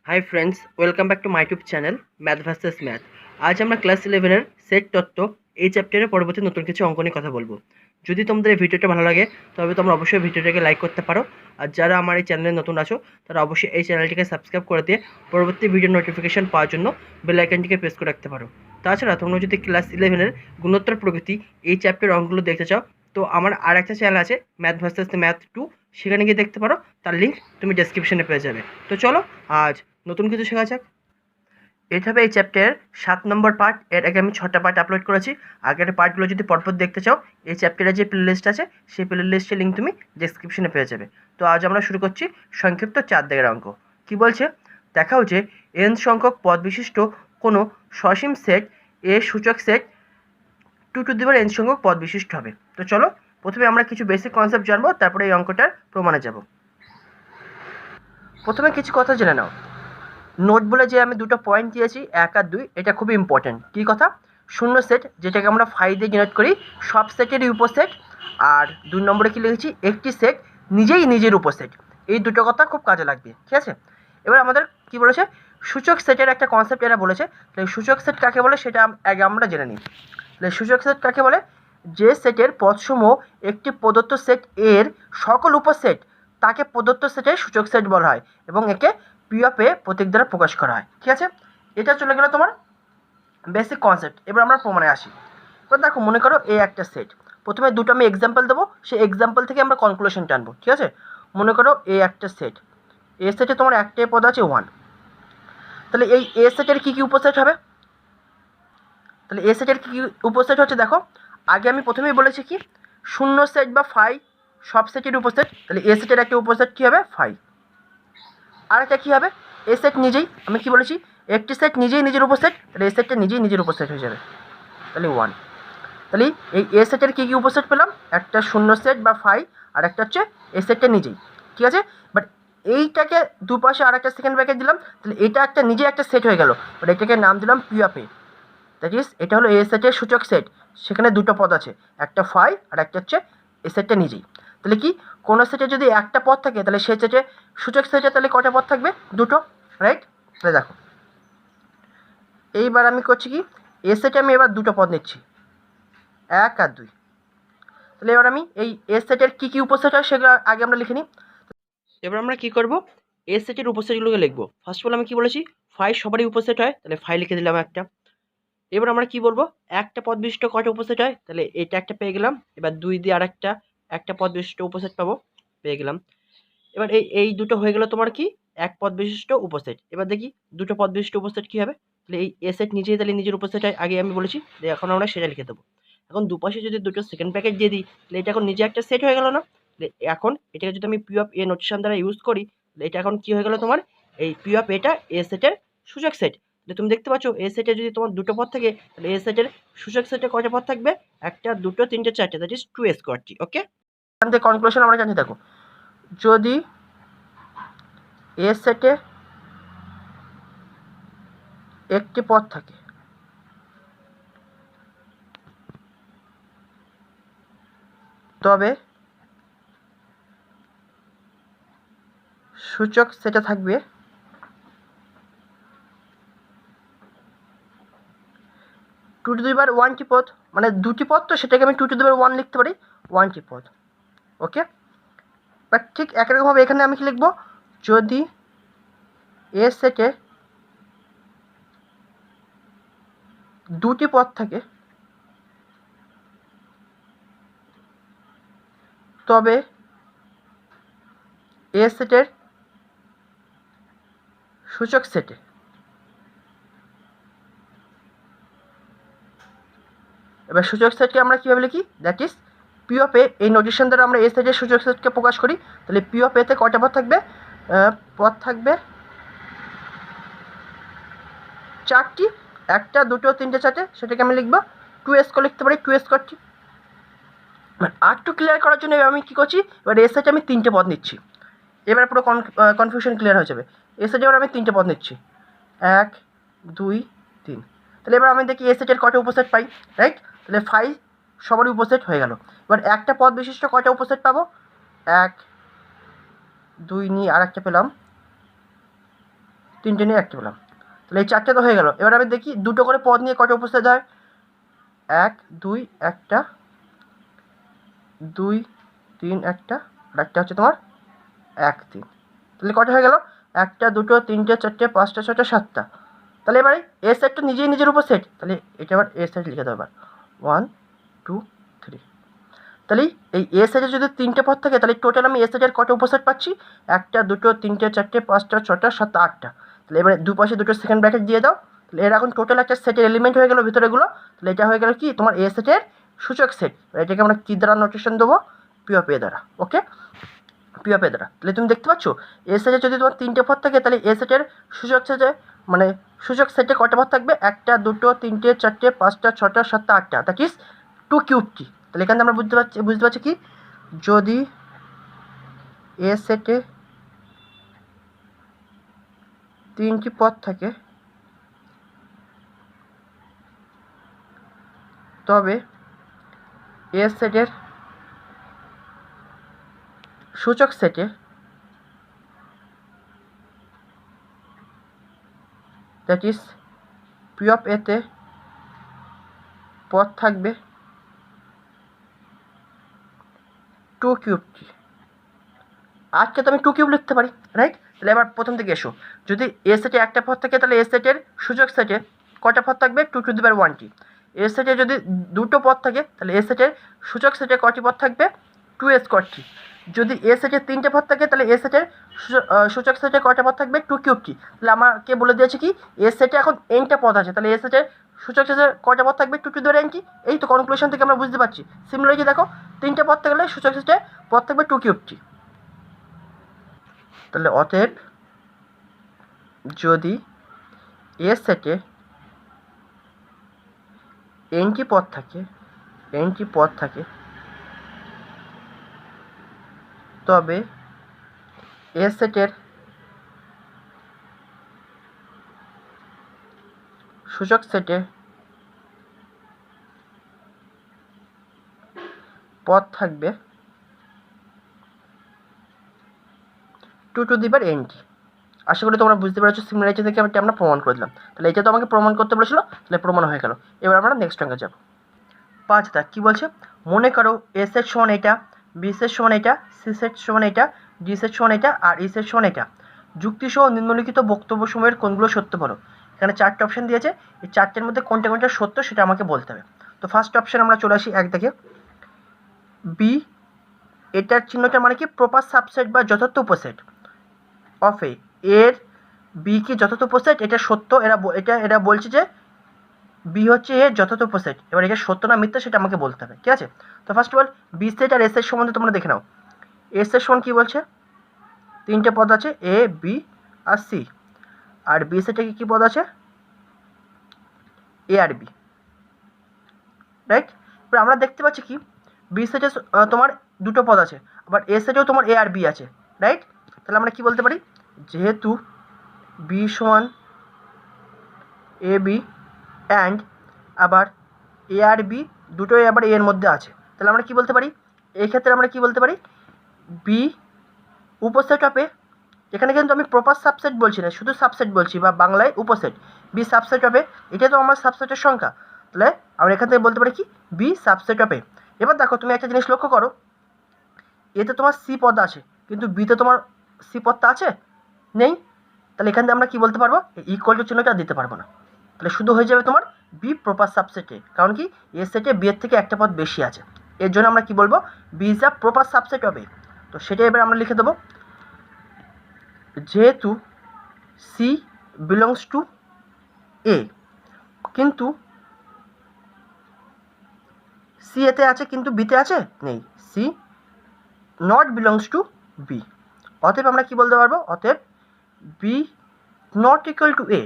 Hi friends, welcome back to my YouTube channel math versus math. আজ আমরা class 11-এর set তত্ত্ব এই চ্যাপ্টারের পরবর্তী নতুন কিছু অঙ্ক নিয়ে কথা বলবো। যদি তোমাদের এই ভিডিওটা ভালো লাগে তবে তোমরা অবশ্যই ভিডিওটাকে লাইক করতে পারো, আর যারা আমার এই চ্যানেলে নতুন আছো তারা অবশ্যই এই চ্যানেলটিকে সাবস্ক্রাইব করে দিয়ে পরবর্তী ভিডিও নোটিফিকেশন পাওয়ার জন্য বেল আইকনটিকে প্রেস করে রাখতে পারো। তাছাড়া তোমরা যদি ক্লাস 11-এর গুণোত্তর প্রগতি এই চ্যাপ্টারের অঙ্কগুলো দেখতে চাও তো আমার আর একটা চ্যানেল আছে ম্যাথ ভার্সেস ম্যাথ 2, সেখানে গিয়ে দেখতে পারো। তার লিঙ্ক তুমি ডেসক্রিপশনে পেয়ে যাবে। তো চলো আজ নতুন কিছু শেখা যাক। এইভাবে এই চ্যাপ্টারের 7 নম্বর পার্ট, এর আগে আমি 6টা পার্ট আপলোড করেছি। আগের পার্টগুলো যদি পরপর দেখতে চাও এই চ্যাপ্টারের যে প্লে লিস্ট আছে সেই প্লে লিস্টের লিঙ্ক তুমি ডেসক্রিপশনে পেয়ে যাবে। তো আজ আমরা শুরু করছি সংক্ষিপ্ত 4 দাগের অঙ্ক। কি বলছে দেখাও যে n সংখ্যক পদ বিশিষ্ট কোনো সসীম সেট এ সূচক সেট 2n সংখ্যক পদ বিশিষ্ট হবে। তো চলো প্রথমে আমরা কিছু বেসিক কনসেপ্ট জানবো, তারপরে এই অঙ্কটার প্রমাণে যাব। প্রথমে কিছু কথা জেনে নাও। নোট বলে যে আমি দুটো পয়েন্ট দিয়েছি 1 আর 2, এটা খুবই ইম্পর্টেন্ট। কী কথা? শূন্য সেট, যেটাকে আমরা 5 দিয়ে ডিনোট করি, সব সেটেরই উপসেট। আর 2 নম্বরে কী লিখেছি, একটি সেট নিজেই নিজের উপসেট। এই দুটো কথা খুব কাজে লাগবে, ঠিক আছে? এবার আমাদের কি বলেছে, সূচক সেটের একটা কনসেপ্ট এরা বলেছে। তাহলে সূচক সেট কাকে বলে সেটা আগে আমরা জেনে নিই। তাহলে সূচক সেট কাকে বলে? যে সেটের পদসমূহ একটি প্রদত্ত সেট এর সকল উপসেট, তাকে প্রদত্ত সেটের সূচক সেট বলা হয় এবং একে পি অফ এ প্রতীক দ্বারা প্রকাশ করা হয়। ঠিক আছে, এটা চলে গেল তোমার বেসিক কনসেপ্ট। এবার আমরা প্রমাণে আসি। এবার দেখো, মনে করো এই একটা সেট। প্রথমে দুটো আমি এক্সাম্পল দেবো, সেই এক্সাম্পল থেকে আমরা কনক্লুশন টানবো। ঠিক আছে, মনে করো এই একটা সেট, এ সেটে তোমার একটাই পদ আছে 1। তাহলে এই এ সেটের কী কী উপসেট হবে? তাহলে এ সেটের কী কী উপসেট হচ্ছে দেখো, আগে আমি প্রথমেই বলেছি কি, শূন্য সেট বা 5 সব সেটের উপসেট। তাহলে এ সেটের একটা উপসেট কী হবে? 5। আর একটা কী হবে? এ সেট নিজেই, আমি কি বলেছি, একটি সেট নিজেই নিজের উপসেট, তাহলে এ সেটটা নিজেই নিজের উপসেট হয়ে যাবে, তাহলে 1। তাহলে এই এ সেটের কী কী উপসেট পেলাম? একটা শূন্য সেট বা 5, আর একটা হচ্ছে এ সেটটা নিজেই। ঠিক আছে, বাট এইটাকে দুপাশে আর একটা সেকেন্ড ব্র্যাকেট দিলাম, তাহলে এটা একটা নিজে একটা সেট হয়ে গেল, বাট এটাকে নাম দিলাম P of A. That is, এটা হলো এ সেটের সূচক সেট। সেখানে দুটো পদ আছে, একটা 5 আর একটা হচ্ছে এ সেটটা নিজেই। তাহলে কি, কোনো সেটে যদি একটা পদ থাকে তাহলে সে সেটে সূচক সেটে তাহলে কটা পদ থাকবে? দুটো, রাইট? তাহলে দেখো, এইবার আমি করছি কি, এ সেটে আমি এবার দুটো পদ নিচ্ছি, 1 আর 2। তাহলে এবার আমি এই এ সেটের কী কী উপসেট হয় সেগুলো আগে আমরা লিখে নিই। এবার আমরা কি করব, এ সেটের উপসেটগুলোকে লিখবো। ফার্স্ট অফ অল আমি কি বলেছি, 5 সবারই উপসেট হয়, তাহলে 5 লিখে দিলাম একটা। এবার আমরা কি বলবো, একটা পদ বিশিষ্ট কয়টা উপসেট হয়? তাহলে এটা একটা পেয়ে গেলাম। এবার 2 দিয়ে আরেকটা, একটা পদ বিশিষ্ট উপসেট পাবো, পেয়ে গেলাম। এবার এই দুটো হয়ে গেল তোমার কি, এক পদ বিশিষ্ট উপসেট। এবার দেখি দুটো পদ বিশিষ্ট উপসেট কী হবে। তাহলে এই এ সেট নিজেই তাহলে নিজের উপসেট হয়, আগে আমি বলেছি। এখন আমরা সেটা লিখে দেবো। এখন দুপাশে যদি দুটো সেকেন্ড প্যাকেট দিয়ে দিই তাহলে এটা এখন নিজে একটা সেট হয়ে গেল না? এখন এটাকে যদি আমি পি অফ এ নোটেশন দ্বারা ইউজ করি, তাহলে এটা এখন কী হয়ে গেল তোমার, এই পি অফ এটা এ সেটের সূচক সেট। তাহলে তুমি দেখতে পাচ্ছ এ সেটে যদি তোমার দুটো পদ থাকে তাহলে এ সেটের সূচক সেটে কয়টা পদ থাকবে? একটা, দুটো, তিনটে, চারটে, দ্যাট ইজ 2 স্কোয়ারটি। ওকে, এখান থেকে কনক্লুশন আমরা জানছি। দেখো, যদি এ সেটে একটি পদ থাকে তবে সূচক সেটে থাকবে 2^1টি পদ, মানে দুটি পদ, তো সেটাকে আমি 2^1 লিখতে পারি, 1টি পদ। ওকে, বাট ঠিক একরকমভাবে এখানে আমি কি লিখব, যদি এ সেটে দুটি পদ থাকে তবে এ সেটের সূচক সেটে এবার সূচক সেটকে আমরা কীভাবে লিখি, দ্যাট ইজ পি অফ এ। এই নোটেশন দ্বারা আমরা এ সেটের সূচক সেটকে প্রকাশ করি। তাহলে পি অফ এতে কয়টা পদ থাকবে? পদ থাকবে 4টি, একটা, দুটো, তিনটে, চারটে, সেটাকে আমি লিখবো 2 স্কোয়ার লিখতে পারি, 2 স্কোয়ারটি। আর একটু ক্লিয়ার করার জন্য আমি কী করছি, এবার এ সেটে আমি 3টে পদ নিচ্ছি। এবার পুরো কনফিউশন ক্লিয়ার হয়ে যাবে। এ সেটে এবার আমি 3টে পদ নিচ্ছি, 1, 2, 3। তাহলে এবার আমি দেখি এ সেটের কয়টা উপসেট পাই, রাইট? তাহলে 5 সবারই উপসেট হয়ে গেল। এবার একটা পদ বিশিষ্ট কয়টা উপসেট পাবো? 1, 2 নিয়ে আর একটা পেলাম, তিনটে নিয়ে একটি পেলাম। তাহলে এই চারটে তো হয়ে গেল। এবার আমি দেখি দুটো করে পদ নিয়ে কটা উপস্থিত হয়। 1 2 একটা, 2 3 একটা, আর একটা হচ্ছে তোমার 1 3। তাহলে কটা হয়ে গেল? 1টা 2টো 3টে 4টে 5টা 6টা 7টা। তাহলে এবারে এ সেটটা নিজেই নিজের উপর সেট, তাহলে এটা আবার এ সেট লিখে দেবো এবার 1 2 3। তাহলে এই এ সেটে যদি 3টে পদ থাকে তাহলে টোটাল আমি এ সেটের কটা উপসেট পাচ্ছি? 1টা 2টো 3টে 4টে 5টা 6টা 7টা 8টা। তাহলে এবারে দুপাশে দুটো সেকেন্ড ব্র্যাকেট দিয়ে দাও। তাহলে এর এখন টোটাল একটা সেটের এলিমেন্ট হয়ে গেল ভিতরেগুলো। তাহলে এটা হয়ে গেল কি তোমার এ সেটের সূচক সেট। এটাকে আমরা কী দ্বারা নোটেশন দেবো? পি অফ এ দ্বারা। ওকে, পি অফ এ দ্বারা। তাহলে তুমি দেখতে পাচ্ছ এ সেটে যদি তোমার 3টে পদ থাকে তাহলে এ সেটের সূচক সেটে মানে সূচক সেটে কটা পদ থাকবে? 1টা 2টো 3টে 4টে 5টা 6টা 7টা 8টা, দ্যাট ইজ 2 কিউবটি। তাহলে এখানে আমরা বুঝতে পারছি কি, যদি এ সেটে 3টি পদ থাকে তবে এ সেটের সূচক সেটে দ্যাট ইজ পি অফ এতে পদ থাকবে 2 কিউবটি। আজকে তো আমি 2 কিউব লিখতে পারি, রাইট? তাহলে এবার প্রথম থেকে এসো, যদি এ সেটে একটা পদ থাকে তাহলে এ সেটের সূচক সেটে কটা পদ থাকবে? 2 টু দি পাওয়ার 1টি। এ সেটে যদি দুটো পদ থাকে তাহলে এ সেটের সূচক সেটে কটি পদ থাকবে? 2 স্কোয়ারটি। যদি এ সেটে 3টে পদ থাকে তাহলে এ সেটের সূচক সেটে কটা পদ থাকবে? 2 কিউবটি। তাহলে আমাকে বলে দিয়েছে কি এ সেটে এখন এনটা পদ আছে, তাহলে এ সেটের সূচক সেটে কটা পদ থাকবে? 2 টু দি পাওয়ার এনটি। এই তো কনক্লুশন থেকে আমরা বুঝতে পারছি। সিমিলারলি দেখো 3টে পদ থাকলে সূচক সেটে পদ থাকবে 2 কিউবটি। তাহলে অতএব যদি এ সেটে এনটি পদ থাকে তবে এ সেটের সূচক সেটে পদ থাকবে 2 টু দি পাওয়ার এনটি। আশা করি তোমরা বুঝতে পেরেছো। সিমিলারিটি থেকে আমরা প্রমাণ করে দিলাম। তাহলে এটা তো আমাকে প্রমাণ করতে বলেছিল, তাহলে প্রমাণ হয়ে গেল। এবার আমরা নেক্সট অঙ্কে যাব। 5টা কী বলছে? মনে করো এ সেট সমান এটা, বি সেট সমান এটা, সি সেট সমান এটা, ডি সেট সমান এটা, আর ই সেট সমান এটা। যুক্তিসহ নিম্নলিখিত বক্তব্য সময়ের কোনগুলো সত্য বলো। এখানে 4টে অপশান দিয়েছে, এই 4টের মধ্যে কোনটা কোনটা সত্য সেটা আমাকে বলতে হবে। তো ফার্স্ট অপশান আমরা চলে আসি এক দেখে, বি, এটার চিহ্নটা মানে কি প্রপার সাবসেট বা যথার্থ উপসেট অফ এ। এর বি কি যথার্থ উপসেট, এটা সত্য। এরা বলছে যে বি হচ্ছে এর যথার্থ উপসেট। এবার এটা সত্য না মিথ্যা সেটা আমাকে বলতে হবে, ঠিক আছে? তো first of all B set আর এস এর সম্বন্ধে তোমরা দেখে নাও। এস এর সমান কী বলছে? 3টে পদ আছে, A B R C. R B সেটে কী পদ আছে? এ আর বি, রাইট? এবার আমরা দেখতে পাচ্ছি কি বি সেটে তোমার দুটো পদ আছে, আবার এ সেটেও তোমার এ আর বি আছে, রাইট? তাহলে আমরা কি বলতে পারি? যেহেতু বি সমান এ বি অ্যান্ড আবার এ আর বি দুটোই আবার এর মধ্যে আছে, তাহলে আমরা কি বলতে পারি? এই ক্ষেত্রে আমরা কি বলতে পারি? বি উপসেট অফ এ। এখানে কিন্তু আমি প্রপার সাবসেট বলছি না, শুধু সাবসেট বলছি, বা বাংলায় উপসেট। বি সাবসেট অফ এ, এটা তো আমার সাবসেটের সংখ্যা। তাহলে আমরা এখান থেকে বলতে পারি কি বি সাবসেট অফ এ। এবার দেখো তুমি একটা জিনিস লক্ষ্য করো, এতে তোমার সি পদ আছে কিন্তু বিতে তোমার সি পদটা আছে নেই। তাহলে এখান থেকে আমরা কি বলতে পারবো? ইকুয়াল টু চিহ্নটা দিতে পারবো না। তাহলে শুধু হয়ে যাবে তোমার বি প্রপার সাবসেটে, কারণ কি এ সেটে বি এর থেকে একটা পদ বেশি আছে। এর জন্য আমরা কি বলবো? B is a proper subset of A. তো সেটা এবার আমরা লিখে দেবো, যেহেতু সি বিলংস টু এ, কিন্তু সি এতে আছে কিন্তু বিতে আছে নেই, C not belongs to B. অতএব আমরা কি বলতে পারবো? অতএব B not equal to A.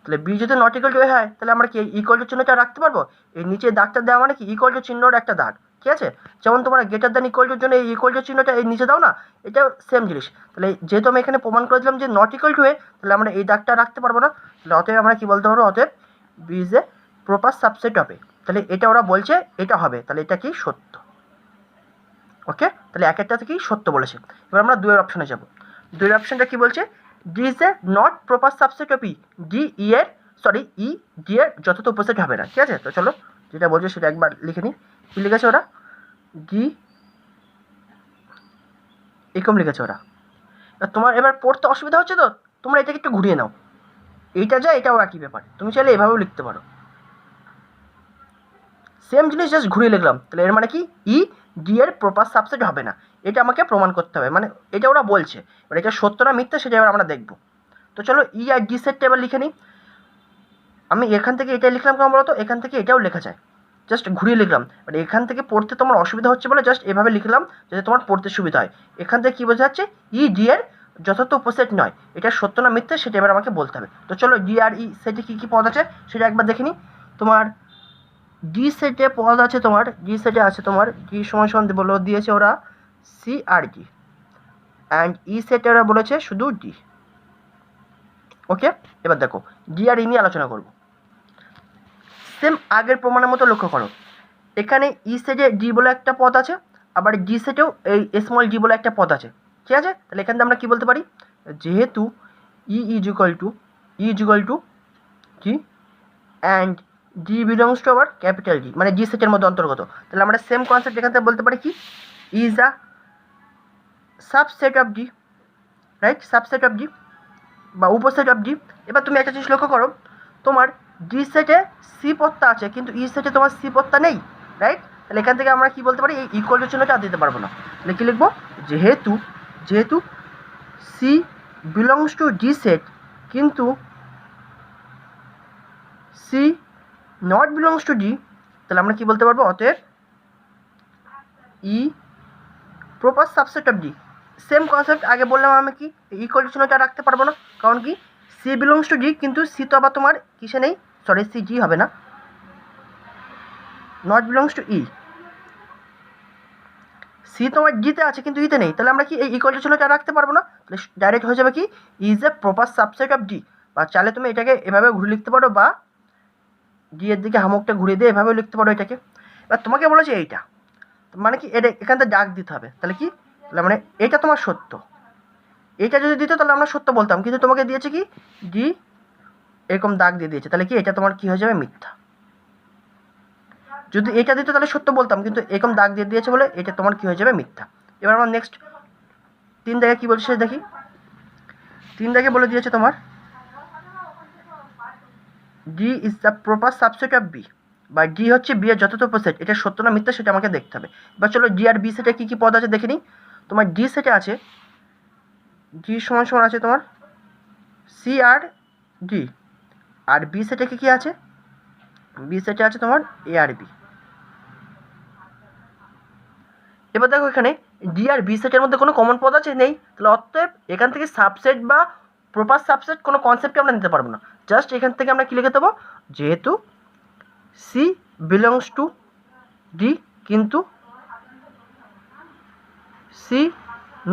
তাহলে বি যদি নট ইকুয়াল টু এ হয় তাহলে আমরা কি ইকুয়াল টু চিহ্নটা রাখতে পারবো? এই নিচে দাগটা দেওয়া মানে কি ইকুয়াল টু চিহ্নর একটা দাগ, ঠিক আছে? যেমন তোমরা গ্রেটার দ্যান ইকুয়াল টুর জন্য এই ইকুয়াল টু চিহ্নটা এই নিচে দাও না, এটা সেম জিনিস। তাহলে যেহেতু আমি এখানে প্রমাণ করে দিলাম যে নট ইকুয়াল টু এ, তাহলে আমরা এই দাগটা রাখতে পারবো না। তাহলে অতএব আমরা কি বলতে পারবো? অতএব B is a proper subset of A. তাহলে এটা ওরা বলছে এটা হবে, তাহলে এটা কি সত্য। ওকে, তাহলে এক একটা থেকেই সত্য বলেছে। এবার আমরা দুয়ের অপশানে যাব। দুয়ের অপশানটা কি বলছে? D is a not proper subset of E, D E এর ই ডি এর যথার্থ উপসেট হবে না, ঠিক আছে? তো চলো যেটা বলছে সেটা একবার লিখে নিই। কী লিখেছে ওরা? ডি এরকম লিখেছে ওরা। তোমার এবার পড়তে অসুবিধা হচ্ছে তো তোমরা এটাকে একটু ঘুরিয়ে নাও, এইটা যা এটাও একই ব্যাপার, তুমি চাইলে এভাবেও লিখতে পারো। সেম জিনিস জাস্ট ঘুরিয়ে লিখলাম, তাহলে এর মানে কি ই ডি এর প্রপার সাবসেট হবে না, এটা আমাকে প্রমাণ করতে হবে, মানে এটা ওরা বলছে, এবার এটা সত্য না মিথ্যা সেটা এবার আমরা দেখবো। তো চলো ই আর ডি সেটটা এবার লিখে নিই। আমি এখান থেকে এটা লিখলাম কেমন বলো তো, এখান থেকে এটাও লেখা যায়, জাস্ট ঘুরিয়ে লিখলাম, বাট এখান থেকে পড়তে তোমার অসুবিধা হচ্ছে বলে জাস্ট এভাবে লিখলাম যাতে তোমার পড়তে সুবিধা হয়। এখান থেকে কী বোঝা যাচ্ছে ই ডি এর যথার্থ উপসেট নয়, এটা সত্য না মিথ্যা সেটা এবার আমাকে বলতে হবে। তো চলো ডি আর ই সেটে কী কী পদ আছে সেটা একবার দেখে নিই। তোমার ডি সেটে পদ আছে, তোমার ডি সেটে আছে তোমার ডি সমান সমান বলো দিয়েছে ওরা সি আর ডি, অ্যান্ড ই সেটে ওরা বলেছে শুধু ডি। ওকে, এবার দেখো ডি আর ই নিয়ে আলোচনা করবো। সেম আগের প্রমাণের মতো লক্ষ্য করো, এখানে ই সেটে ডি বলে একটা পদ আছে, আবার ডি সেটেও এই স্মল ডি বলে একটা পদ আছে, ঠিক আছে? তাহলে এখান থেকে আমরা কী বলতে পারি, যেহেতু E is equal to G and D belongs to আবার ক্যাপিটাল ডি, মানে ডি সেটের মধ্যে অন্তর্গত, তাহলে আমরা সেম কনসেপ্ট এখান থেকে বলতে পারি কি is a subset of D, right? Subset of D বা উপসেট অফ ডি। এবার তুমি একটা জিনিস লক্ষ্য করো, তোমার ডি সেটে সি পদটা আছে কিন্তু ই সেটে তোমার সি পদটা নেই, রাইট? তাহলে এখান থেকে আমরা কি বলতে পারি, এই ইকুয়াল টু চিহ্নটা আর দিতে পারবো না, তাহলে কী লিখবো, যেহেতু C belongs to D set কিন্তু C not belongs to D, তাহলে আমরা কি বলতে পারবো, অতএব E proper subset of D. Same concept আগে বললাম আমি কি ইকুয়াল টু চিহ্নটা রাখতে পারবো না, কারণ কি সি বিলংস টু ডি কিন্তু সি তো আবার তোমার কিসে নেই, সরি সি জি হবে না, not belongs to E, C তোমার জিতে আছে কিন্তু ইতে নেই, তাহলে আমরা কি এই ইকুয়াল টু চিহ্নটা রাখতে পারবো না, তাহলে ডাইরেক্ট হয়ে যাবে কি is a proper subset of D, বা চাইলে তুমি এটাকে এভাবে ঘুরে লিখতে পারো, বা ডি এর দিকে হামকটা ঘুরিয়ে দিয়ে এভাবেও লিখতে পারো এটাকে। এবার তোমাকে বলেছে এইটা, মানে কি এটা এখান থেকে দাগ দিতে হবে, তাহলে কি, তাহলে মানে এটা তোমার সত্য, এটা যদি দিত তাহলে আমরা সত্য বলতাম, কিন্তু তোমাকে দিয়েছে কি ডি এরকম দাগ দিয়ে দিয়েছে, তাহলে কি এটা তোমার কি হয়ে যাবে, মিথ্যা। যদি এটা দিত তাহলে সত্য বলতাম, কিন্তু এরকম দাগ দিয়ে দিয়েছে বলে এটা তোমার কি হয়ে যাবে, মিথ্যা। এবার আমরা নেক্সট 3 দাগে কী বলছে দেখি, 3 দাগে বলে দিয়েছে তোমার D is the proper subset of B, বা ডি হচ্ছে বি এর যথার্থ উপসেট, এটা সত্য না মিথ্যা সেটা আমাকে দেখতে হবে। এবার চলো ডি আর বি সেটে কী কী পদ আছে দেখে নিই। তোমার ডি সেটে আছে ডি সমান সমান আছে তোমার সি আর ডি, আর বি সেটে কী কী আছে, বি সেটে আছে তোমার এ আর বি। এবার দেখো এখানে ডি আর বি সেটের মধ্যে কোনো কমন পদ আছে, নেই, তাহলে অতএব এখান থেকে সাবসেট বা প্রপার সাবসেট কোনো কনসেপ্টে আমরা নিতে পারবো না, জাস্ট এখান থেকে আমরা কী লিখে দেবো, যেহেতু সি বিলংস টু ডি কিন্তু C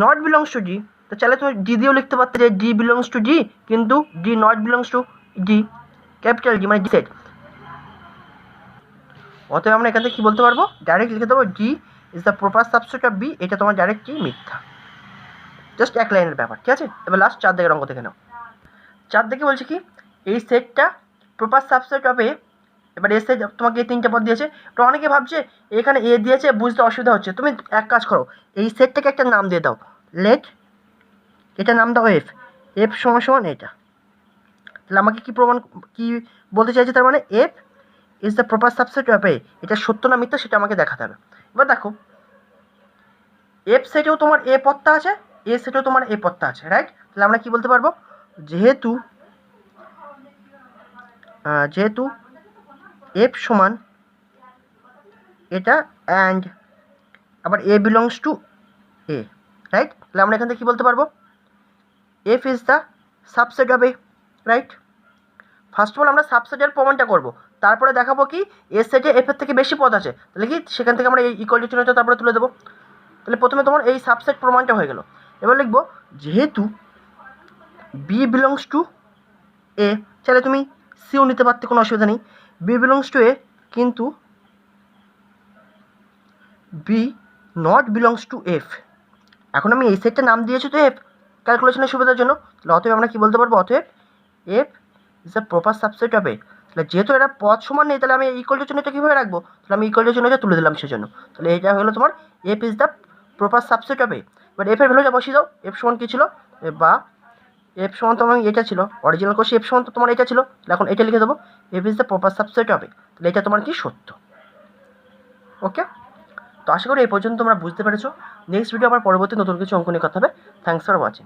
not belongs to D, তো চাইলে তুমি ডি দিয়েও লিখতে পারতে যে ডি বিলংস টু ডি কিন্তু D not belongs to D, capital D মানে ডি সেট। অতএব আমরা এখান থেকে কী বলতে পারবো, ডাইরেক্ট লিখে দেবো D is the proper subset of B, এটা তোমার ডাইরেক্ট কি মিথ্যা, জাস্ট এক লাইনের ব্যাপার, ঠিক আছে? এবার লাস্ট 4 দিকের অঙ্ক দেখে নাও। 4 দিকে বলছে কি এই সেটটা প্রপার সাবসেট অফ এ, এবার এসে তোমাকে এই 3টে পদ দিয়েছে, তো অনেকে ভাবছে এখানে এ দিয়েছে বুঝতে অসুবিধা হচ্ছে, তুমি এক কাজ করো এই সেটটাকে একটা নাম দিয়ে দাও, লেট এটা নাম দাও এফ, এফ সমান সমান এটা, তাহলে আমাকে কি প্রমাণ কি বলতে চাইছে, তার মানে F is the proper subset of A, এটা সত্য না মিথ্যা সেটা আমাকে দেখাতে হবে। এবার দেখো এফ সেটেও তোমার এ পদটা আছে, এ সেটেও তোমার এ পদটা আছে, রাইট? তাহলে আমরা কি বলতে পারবো, যেহেতু এফ সমান এটা অ্যান্ড আবার এ বিলংস টু এ, রাইট? তাহলে আমরা এখান থেকে কী বলতে পারবো, F is the subset of A, right? First of all আমরা সাবসেটের প্রমাণটা করবো, তারপরে দেখাবো কি এ সেটে এফের থেকে বেশি পদ আছে, তাহলে কি সেখান থেকে আমরা এই ইকুয়াল টু চিহ্নটা তারপরে তুলে দেবো। তাহলে প্রথমে তোমার এই সাবসেট প্রমাণটা হয়ে গেল। এবার লিখবো যেহেতু বি বিলংস টু এ, চাইলে তুমি সিও নিতে পারতে, কোনো অসুবিধা নেই, বি বিলংস টু এ কিন্তু B not belongs to F. এখন আমি এই সেটটা নাম দিয়েছি তো এফ, ক্যালকুলেশনের সুবিধার জন্য। তাহলে অতএব আমরা কী বলতে পারবো, অতএব F is the proper subset of A. তাহলে যেহেতু এটা পদ সমান নেই, তাহলে আমি ইকুয়াল টু চিহ্নটা কীভাবে রাখবো, তাহলে আমি ইকুয়াল টু চিহ্নটা তুলে দিলাম সেজন্য। তাহলে এটা হলো তোমার F is the proper subset of A. এবার এফ এর ভ্যালুটা বসিয়ে দাও। এফ সমান কী ছিল, বা এফ সমান তোমার এটা ছিল, অরিজিনাল কোর্সে এফ সমান তো তোমার এটা ছিল, তাহলে এখন এটা লিখে দেবো, F is the proper subset of A. তাহলে এটা তোমার কি সত্য। ওকে, তো আশা করি এই পর্যন্ত তোমরা বুঝতে পেরেছো। নেক্সট ভিডিও আবার পরবর্তী নতুন কিছু অঙ্ক নিয়ে কথা হবে। Thanks for watching.